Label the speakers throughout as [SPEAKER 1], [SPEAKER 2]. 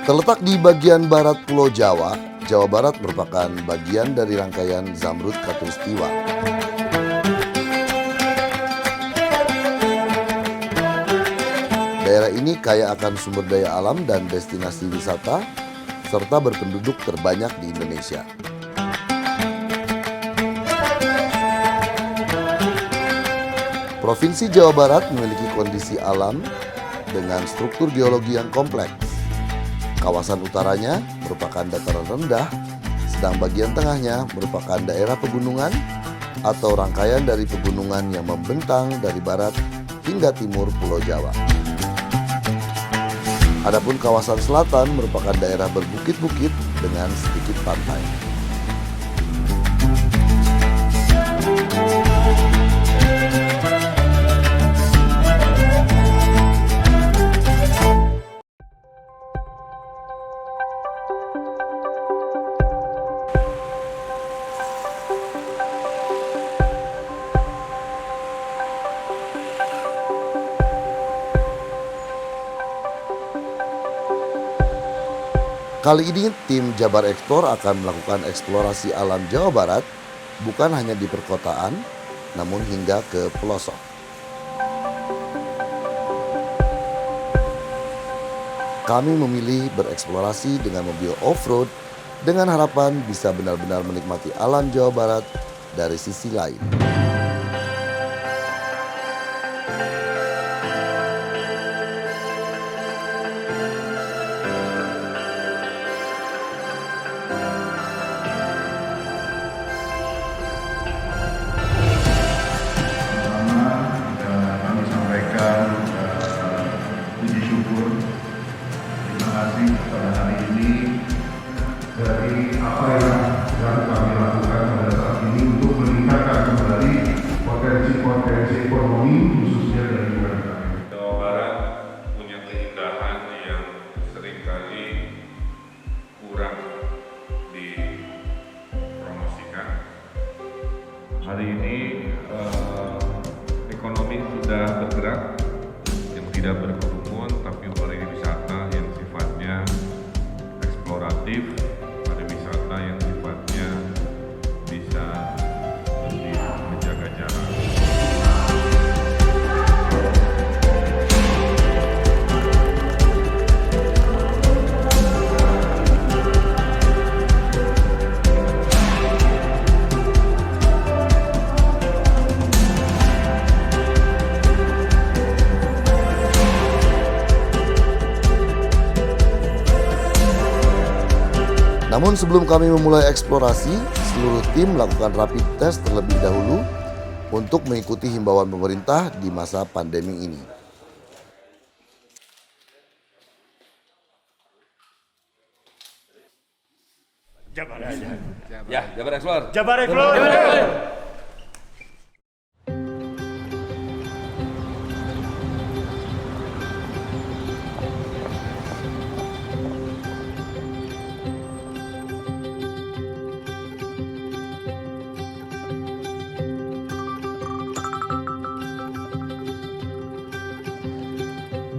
[SPEAKER 1] Terletak di bagian barat Pulau Jawa, Jawa Barat merupakan bagian dari rangkaian Zamrud Khatulistiwa. Daerah ini kaya akan sumber daya alam dan destinasi wisata, serta berpenduduk terbanyak di Indonesia. Provinsi Jawa Barat memiliki kondisi alam dengan struktur geologi yang kompleks. Kawasan utaranya merupakan dataran rendah, sedang bagian tengahnya merupakan daerah pegunungan atau rangkaian dari pegunungan yang membentang dari barat hingga timur Pulau Jawa. Adapun kawasan selatan merupakan daerah berbukit-bukit dengan sedikit pantai. Kali ini tim Jabar Explore akan melakukan eksplorasi alam Jawa Barat bukan hanya di perkotaan, namun hingga ke pelosok. Kami memilih bereksplorasi dengan mobil off-road dengan harapan bisa benar-benar menikmati alam Jawa Barat dari sisi lain.
[SPEAKER 2] Pada hari ini dari apa yang kami lakukan pada saat ini untuk meningkatkan kembali potensi-potensi ekonomi khususnya dari UMKM.
[SPEAKER 3] Jawa Barat punya keindahan yang seringkali kurang dipromosikan. Hari ini ekonomi sudah bergerak, yang tidak berkerumun tapi pariwisata yang sifatnya eksploratif, pariwisata yang sifatnya bisa lebih menjaga jarak.
[SPEAKER 1] Namun sebelum kami memulai eksplorasi, seluruh tim melakukan rapid test terlebih dahulu untuk mengikuti himbauan pemerintah di masa pandemi ini.
[SPEAKER 4] Jabar
[SPEAKER 5] Explore.
[SPEAKER 4] Jabar Explore.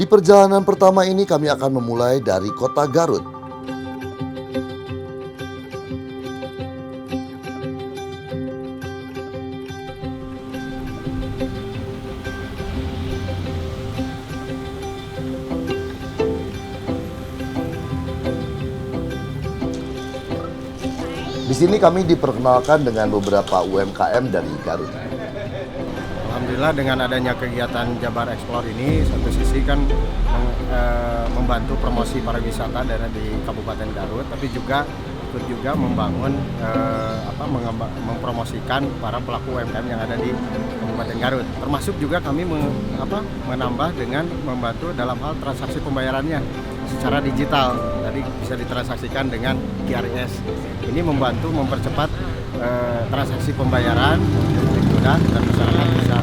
[SPEAKER 1] Di perjalanan pertama ini kami akan memulai dari kota Garut. Di sini kami diperkenalkan dengan beberapa UMKM dari Garut.
[SPEAKER 6] Alhamdulillah dengan adanya kegiatan Jabar Explore ini, satu sisi kan membantu promosi pariwisata di Kabupaten Garut, tapi juga ikut juga membangun mempromosikan para pelaku UMKM yang ada di Kabupaten Garut. Termasuk juga kami menambah dengan membantu dalam hal transaksi pembayarannya secara digital. Tadi bisa ditransaksikan dengan QRIS. Ini membantu mempercepat transaksi pembayaran dan masyarakat bisa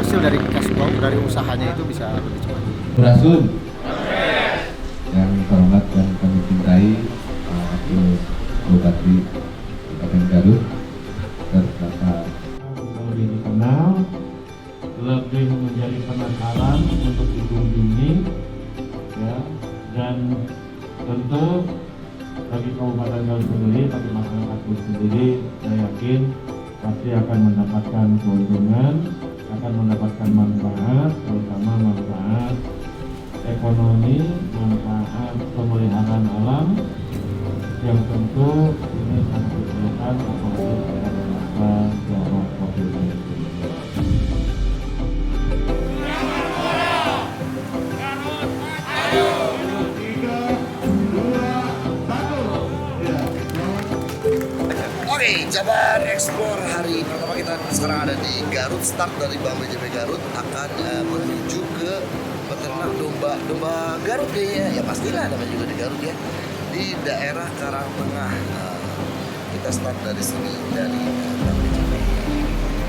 [SPEAKER 6] hasil dari cash flow dari usahanya itu bisa lebih cepat.
[SPEAKER 7] Berasun yang terhormat dan kami cintai Wakil Bupati Kabupaten Garut Bapak
[SPEAKER 8] lebih dikenal, lebih menjadi penasaran untuk dikunjungi, ya, dan tentu tentu bagi Kabupaten Garut sendiri, bagi masyarakat Garut sendiri, saya yakin pasti akan mendapatkan keuntungan, akan mendapatkan manfaat, terutama manfaat ekonomi, manfaat pemeliharaan alam, yang tentu ini sangat diperlukan apalagi pada masa wabah COVID-19.
[SPEAKER 1] Oke, Jabar Explore hari pertama kita sekarang ada di Garut. Start dari Bank BJB Garut akan menuju ke peternak domba Garut kayaknya. Ya pastilah namanya juga di Garut ya. Di daerah Karangtengah. Kita start dari sini dari Bank BJB.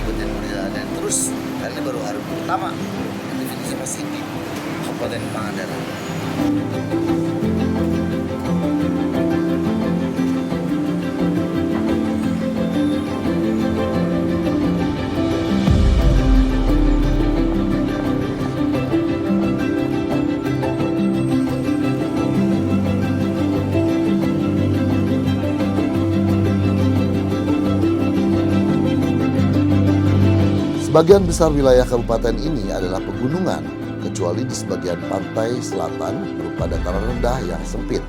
[SPEAKER 1] Ikutin perjalanan terus. Kali ini baru hari pertama. Definisi masih di Kabupaten Pangandaran. Sebagian besar wilayah kabupaten ini adalah pegunungan, kecuali di sebagian pantai selatan berupa dataran rendah yang sempit.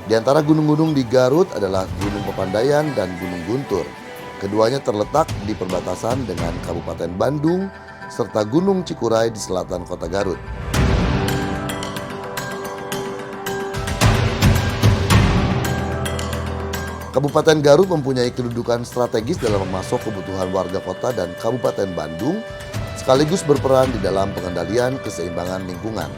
[SPEAKER 1] Di antara gunung-gunung di Garut adalah Gunung Pepandayan dan Gunung Guntur. Keduanya terletak di perbatasan dengan Kabupaten Bandung serta Gunung Cikuray di selatan kota Garut. Kabupaten Garut mempunyai kedudukan strategis dalam memasok kebutuhan warga kota dan Kabupaten Bandung, sekaligus berperan di dalam pengendalian keseimbangan lingkungan.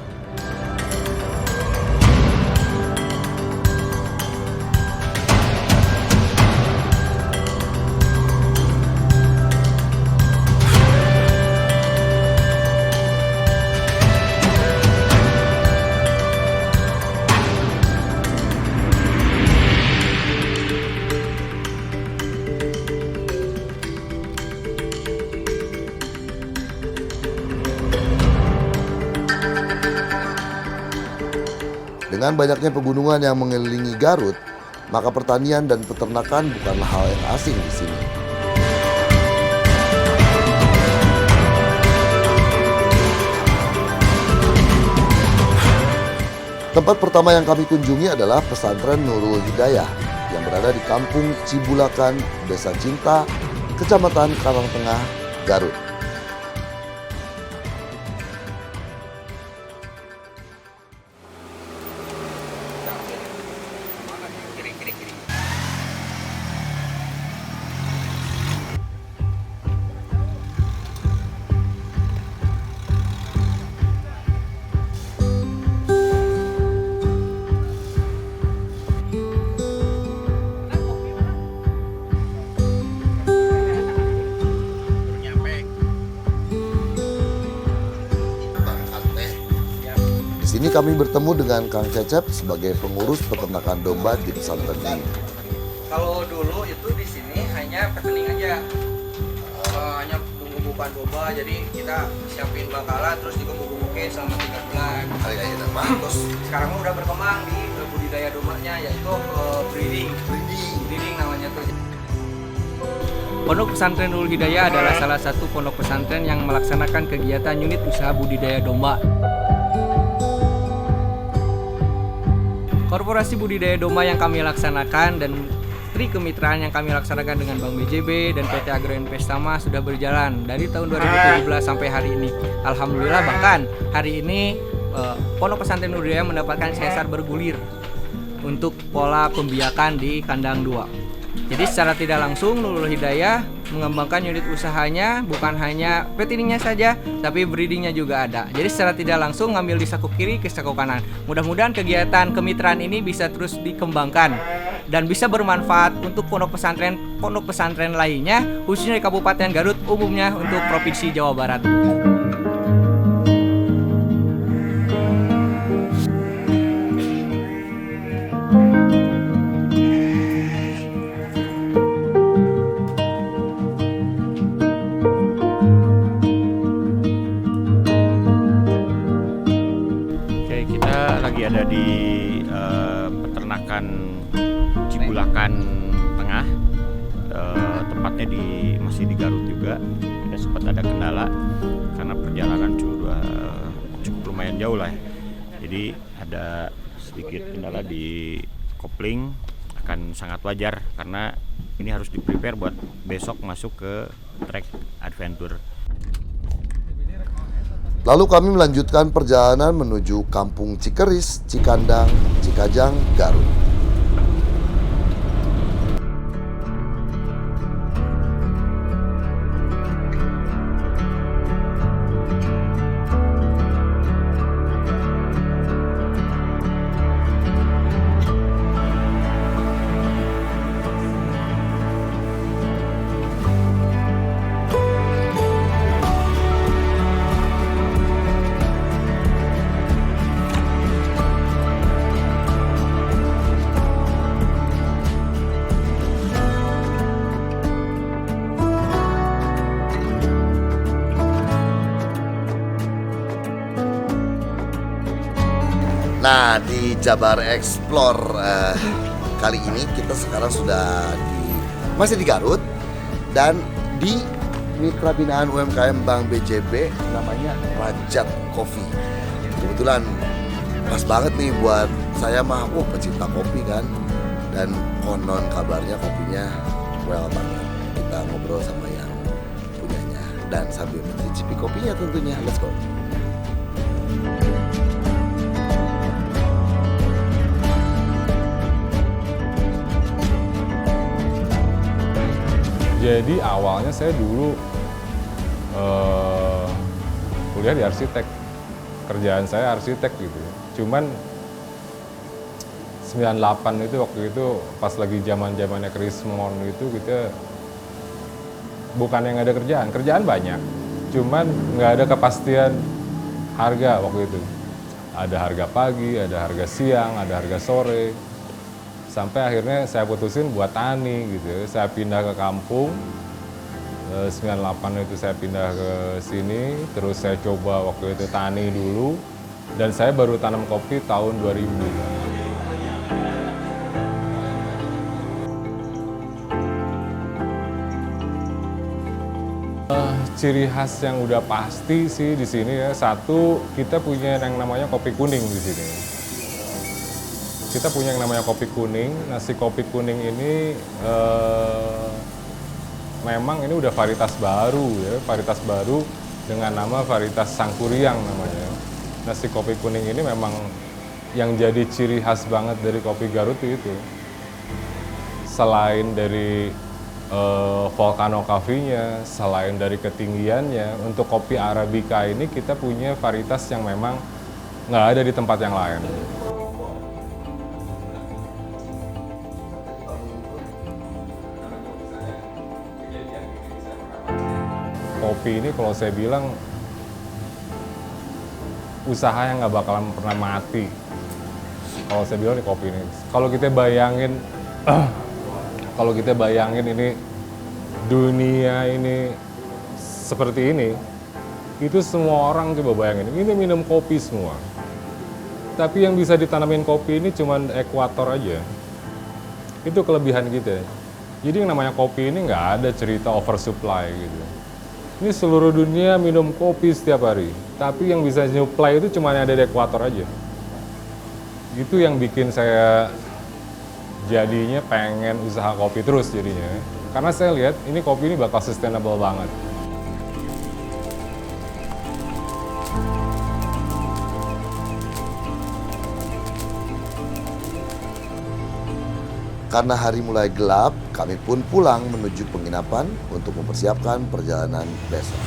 [SPEAKER 1] Dengan banyaknya pegunungan yang mengelilingi Garut, maka pertanian dan peternakan bukanlah hal yang asing di sini. Tempat pertama yang kami kunjungi adalah pesantren Nurul Hidayah yang berada di Kampung Cibulakan, Desa Cinta, Kecamatan Karangtengah, Garut. Di sini kami bertemu dengan Kang Cecep sebagai pengurus peternakan domba di pesantren ini.
[SPEAKER 9] Kalau dulu itu di sini hanya petening aja, hanya bumbu-bumbukan domba. Jadi kita siapin bakalan terus dibumbu-bumbukin selama 3 bulan. Terus sekarang udah berkembang di budidaya dombanya, yaitu breeding namanya tuh. Pondok Pesantren Nurul Hidayah adalah salah satu pondok pesantren yang melaksanakan kegiatan unit usaha budidaya domba. Korporasi budidaya domba yang kami laksanakan dan tri kemitraan yang kami laksanakan dengan Bank BJB dan PT Agro Investama sudah berjalan dari tahun 2017 sampai hari ini. Alhamdulillah, bahkan hari ini Pondok Pesantren Nurul Hidayah mendapatkan CSR bergulir untuk pola pembiakan di kandang 2. Jadi secara tidak langsung Nurul Hidayah mengembangkan unit usahanya bukan hanya petiningnya saja, tapi breedingnya juga ada. Jadi secara tidak langsung ngambil di saku kiri ke saku kanan. Mudah-mudahan kegiatan kemitraan ini bisa terus dikembangkan dan bisa bermanfaat untuk pondok pesantren lainnya, khususnya di Kabupaten Garut, umumnya untuk Provinsi Jawa Barat.
[SPEAKER 10] lagi ada di peternakan Cibulakan Tengah, tempatnya masih di Garut juga. Kita sempat ada kendala karena perjalanan cukup lumayan jauh lah ya. Jadi ada sedikit kendala di kopling, akan sangat wajar karena ini harus di-prepare buat besok masuk ke trek adventure.
[SPEAKER 1] Lalu kami melanjutkan perjalanan menuju Kampung Cikeris, Cikandang, Cikajang, Garut. Nah, di Jabar Explore kali ini kita sekarang sudah masih di Garut dan di mitra binaan UMKM Bank BJB namanya Rajat Coffee. Kebetulan pas banget nih buat saya mah, pecinta kopi kan, dan konon kabarnya kopinya well banget. Kita ngobrol sama yang punyanya dan sambil mencicipi kopinya tentunya. Let's go.
[SPEAKER 11] Jadi awalnya saya dulu kuliah di arsitek, kerjaan saya arsitek gitu. Cuman 98 itu waktu itu pas lagi zamannya Krismon itu kita bukan yang ada kerjaan banyak, cuman nggak ada kepastian harga waktu itu. Ada harga pagi, ada harga siang, ada harga sore. Sampai akhirnya saya putusin buat tani gitu. Saya pindah ke kampung, 98 itu saya pindah ke sini, terus saya coba waktu itu tani dulu, dan saya baru tanam kopi tahun 2000. Ciri khas yang udah pasti sih di sini ya, satu kita punya yang namanya kopi kuning di sini. Kita punya yang namanya kopi kuning. Nasi kopi kuning ini memang ini udah varietas baru ya, varietas baru dengan nama varietas Sangkuriang namanya. Nasi kopi kuning ini memang yang jadi ciri khas banget dari kopi Garut itu. Selain dari volcano coffee-nya, selain dari ketinggiannya, untuk kopi Arabica ini kita punya varietas yang memang nggak ada di tempat yang lain. Kopi ini kalau saya bilang usaha yang nggak bakalan pernah mati. Kalau saya bilang di kopi ini, kalau kita bayangin ini dunia ini seperti ini, itu semua orang coba bayangin ini minum kopi semua. Tapi yang bisa ditanamin kopi ini cuma ekuator aja. Itu kelebihan kita. Jadi yang namanya kopi ini nggak ada cerita oversupply gitu. Ini seluruh dunia minum kopi setiap hari, tapi yang bisa nyuplai itu cuma ada di ekuator aja. Itu yang bikin saya jadinya pengen usaha kopi terus jadinya. Karena saya lihat ini kopi ini bakal sustainable banget.
[SPEAKER 1] Karena hari mulai gelap, kami pun pulang menuju penginapan untuk mempersiapkan perjalanan besok.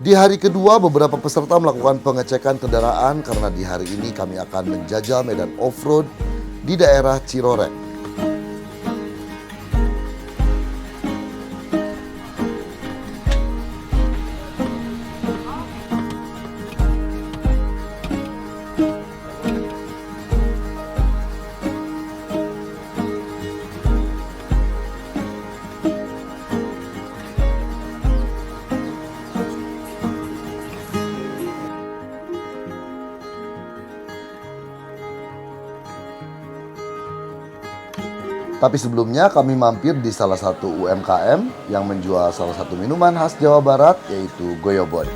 [SPEAKER 1] Di hari kedua, beberapa peserta melakukan pengecekan kendaraan karena di hari ini kami akan menjajal medan off-road di daerah Cirorek. Tapi sebelumnya kami mampir di salah satu UMKM yang menjual salah satu minuman khas Jawa Barat, yaitu goyobot.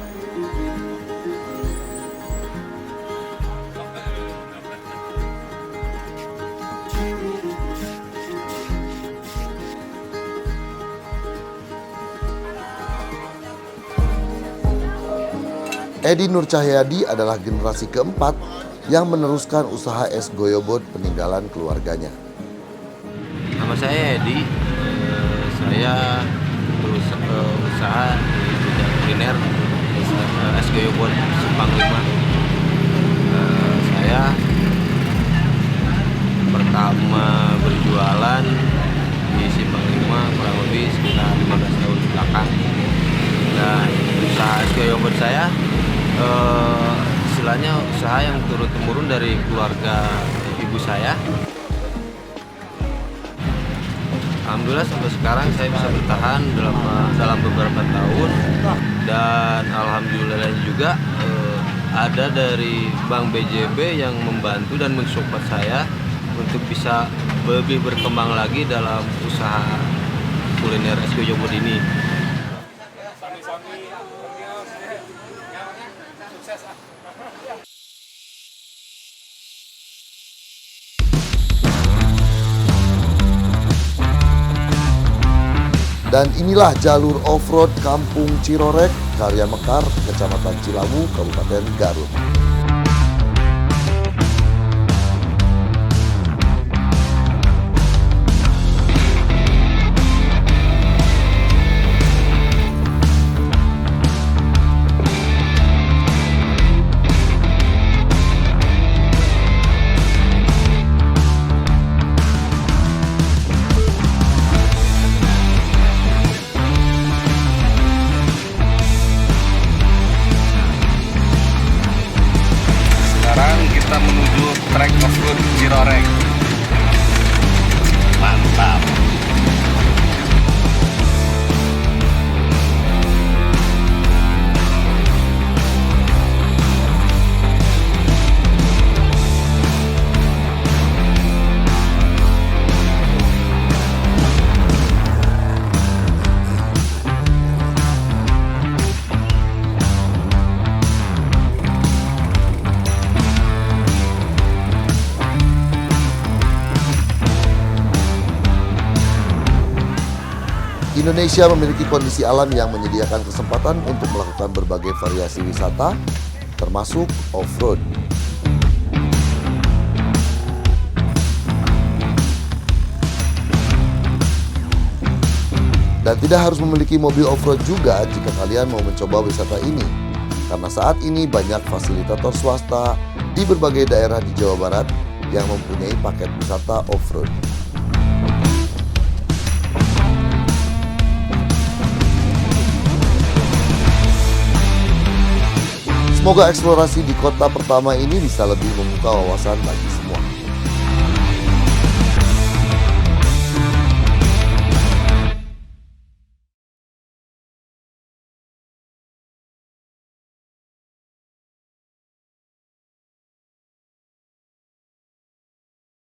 [SPEAKER 1] Edi Nur Cahyadi adalah generasi keempat yang meneruskan usaha es goyobot peninggalan keluarganya.
[SPEAKER 12] Nama saya Edi, saya berusaha di bidang kuliner es goyobot Simpang 5. Saya pertama berjualan di Simpang 5 kurang lebih sekitar 15 tahun belakang. Dan usaha es goyobot saya istilahnya usaha yang turun-temurun dari keluarga ibu saya. Alhamdulillah sampai sekarang saya bisa bertahan dalam beberapa tahun, dan alhamdulillah juga ada dari Bank BJB yang membantu dan mensupport saya untuk bisa lebih berkembang lagi dalam usaha kuliner es goyobot ini.
[SPEAKER 1] Dan inilah jalur off-road Kampung Cirorek, Karya Mekar, Kecamatan Cilawu, Kabupaten Garut.
[SPEAKER 5] Kita menuju trek off-road Cirorek. Mantap.
[SPEAKER 1] Indonesia memiliki kondisi alam yang menyediakan kesempatan untuk melakukan berbagai variasi wisata, termasuk off-road. Dan tidak harus memiliki mobil off-road juga jika kalian mau mencoba wisata ini. Karena saat ini banyak fasilitator swasta di berbagai daerah di Jawa Barat yang mempunyai paket wisata off-road. Semoga eksplorasi di kota pertama ini bisa lebih membuka wawasan bagi